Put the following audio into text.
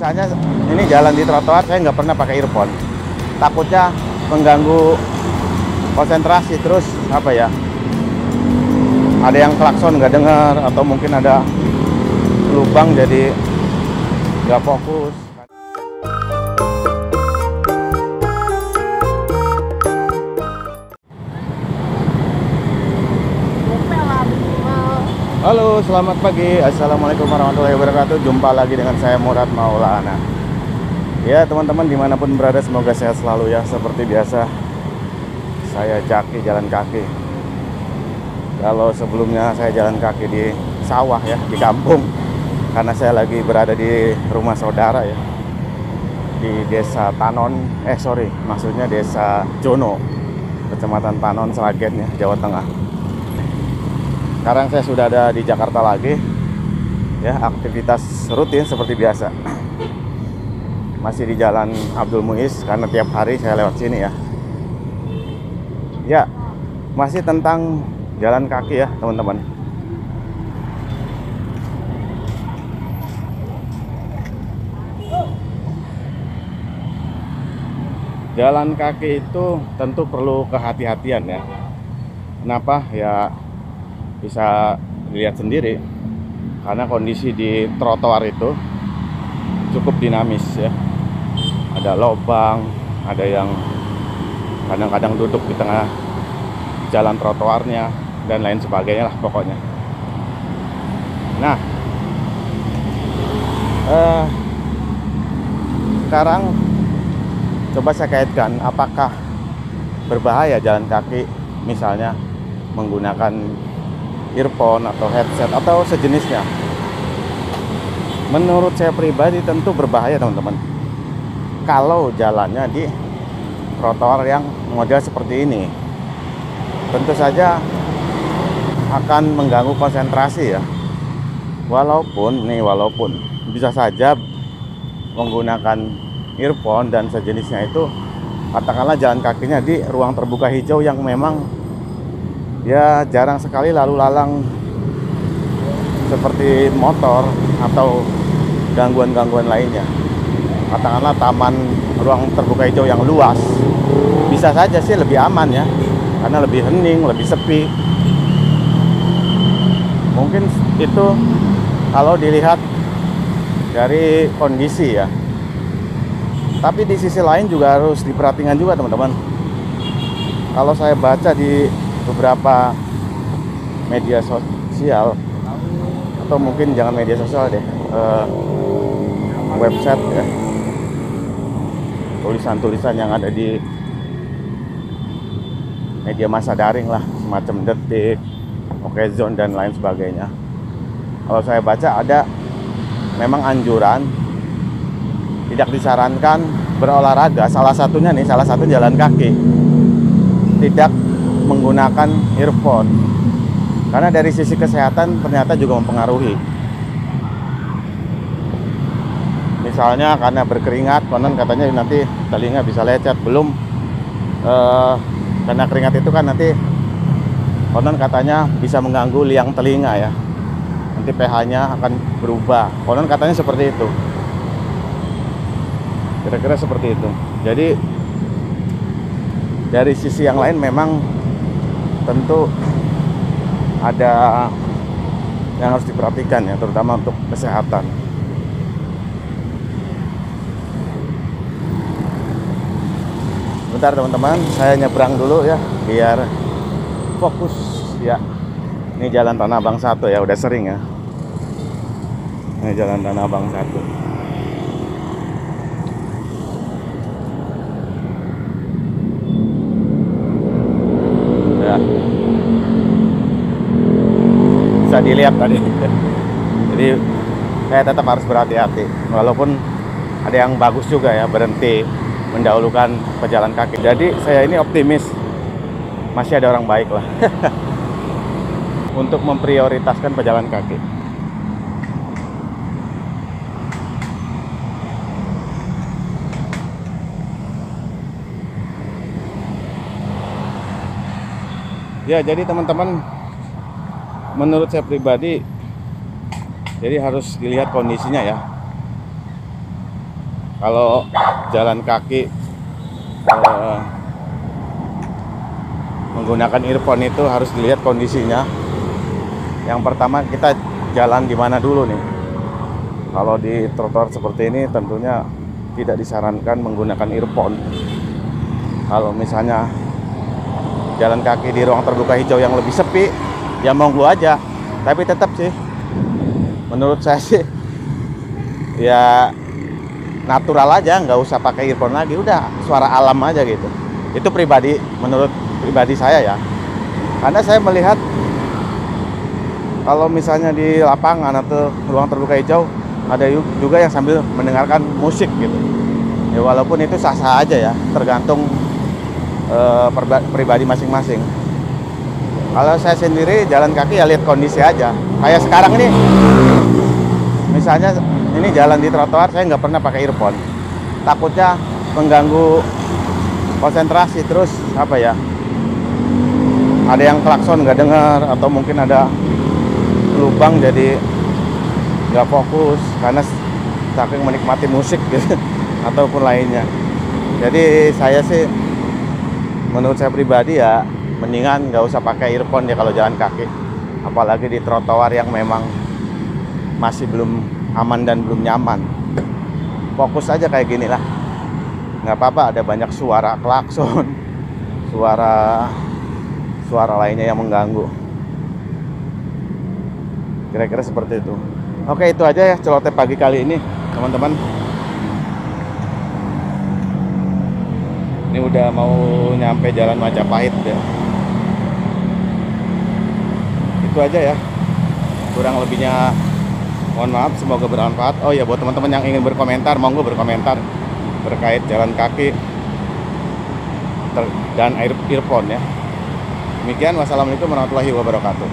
Misalnya ini jalan di trotoar, saya nggak pernah pakai earphone. Takutnya mengganggu konsentrasi, terus apa ya? Ada yang klakson nggak dengar, atau mungkin ada lubang jadi nggak fokus. Halo, selamat pagi. Assalamualaikum warahmatullahi wabarakatuh. Jumpa lagi dengan saya Murad Maulana. Ya teman-teman, dimanapun berada, semoga sehat selalu ya. Seperti biasa, saya Jaki jalan kaki. Kalau sebelumnya saya jalan kaki di sawah ya, di kampung, karena saya lagi berada di rumah saudara ya, di desa Tanon, maksudnya desa Jono, kecamatan Tanon, Sragen ya, Jawa Tengah. Sekarang saya sudah ada di Jakarta lagi ya, aktivitas rutin seperti biasa. Masih di Jalan Abdul Muiz karena tiap hari saya lewat sini ya. Ya, masih tentang jalan kaki ya teman-teman. Jalan kaki itu tentu perlu kehati-hatian ya. Kenapa? Ya bisa dilihat sendiri, karena kondisi di trotoar itu cukup dinamis ya. Ada lubang, ada yang kadang-kadang duduk di tengah jalan trotoarnya, dan lain sebagainya lah pokoknya. Nah, sekarang coba saya kaitkan, apakah berbahaya jalan kaki misalnya menggunakan earphone atau headset atau sejenisnya. Menurut saya pribadi tentu berbahaya teman-teman, kalau jalannya di trotoar yang model seperti ini. Tentu saja akan mengganggu konsentrasi ya. Walaupun bisa saja menggunakan earphone dan sejenisnya itu, katakanlah jalan kakinya di ruang terbuka hijau yang memang ya jarang sekali lalu lalang seperti motor atau gangguan-gangguan lainnya. Katakanlah taman ruang terbuka hijau yang luas, bisa saja sih lebih aman ya, karena lebih hening, lebih sepi. Mungkin itu kalau dilihat dari kondisi ya. Tapi di sisi lain juga harus diperhatikan juga teman-teman. Kalau saya baca di beberapa media sosial, atau mungkin jangan media sosial deh, website ya, tulisan-tulisan yang ada di media massa daring lah, semacam Detik, Okezone dan lain sebagainya. Kalau saya baca ada memang anjuran tidak disarankan berolahraga, salah satu jalan kaki, tidak menggunakan earphone, karena dari sisi kesehatan ternyata juga mempengaruhi. Misalnya karena berkeringat, konon katanya nanti telinga bisa lecet. Belum karena keringat itu kan nanti konon katanya bisa mengganggu liang telinga ya, nanti pH-nya akan berubah, konon katanya seperti itu, kira-kira seperti itu. Jadi dari sisi yang lain memang tentu ada yang harus diperhatikan ya, terutama untuk kesehatan. Bentar teman-teman, saya nyebrang dulu ya biar fokus ya. Ini Jalan Tanah Abang 1 ya, udah sering ya. Ini Jalan Tanah Abang 1. Bisa dilihat tadi. Jadi saya tetap harus berhati-hati, walaupun ada yang bagus juga ya, berhenti mendahulukan pejalan kaki. Jadi saya ini optimis masih ada orang baik lah untuk memprioritaskan pejalan kaki. Ya, jadi teman-teman, menurut saya pribadi, jadi harus dilihat kondisinya ya. Kalau jalan kaki menggunakan earphone itu harus dilihat kondisinya. Yang pertama, kita jalan di mana dulu nih. Kalau di trotoar seperti ini tentunya tidak disarankan menggunakan earphone. Kalau misalnya jalan kaki di ruang terbuka hijau yang lebih sepi, ya monggo aja. Tapi tetap sih, menurut saya sih, ya natural aja, nggak usah pakai earphone lagi. Udah suara alam aja gitu. Itu menurut pribadi saya ya. Karena saya melihat kalau misalnya di lapangan atau ruang terbuka hijau, ada juga yang sambil mendengarkan musik gitu. Ya walaupun itu sah-sah aja ya, tergantung pribadi masing-masing. Kalau saya sendiri jalan kaki ya lihat kondisi aja. Kayak sekarang ini, misalnya ini jalan di trotoar, saya nggak pernah pakai earphone. Takutnya mengganggu konsentrasi, terus apa ya? Ada yang klakson nggak dengar, atau mungkin ada lubang jadi nggak fokus karena saking menikmati musik gitu ataupun lainnya. Jadi saya sih, menurut saya pribadi ya, mendingan nggak usah pakai earphone ya kalau jalan kaki, apalagi di trotoar yang memang masih belum aman dan belum nyaman. Fokus aja kayak gini lah, nggak apa-apa ada banyak suara klakson, suara lainnya yang mengganggu. Kira-kira seperti itu. Oke, itu aja ya celoteh pagi kali ini, teman-teman. Ini udah mau nyampe Jalan Majapahit ya. Itu aja ya. Kurang lebihnya mohon maaf, semoga bermanfaat. Oh ya, buat teman-teman yang ingin berkomentar, monggo berkomentar terkait jalan kaki dan earphone ya. Demikian, wassalamualaikum warahmatullahi wabarakatuh.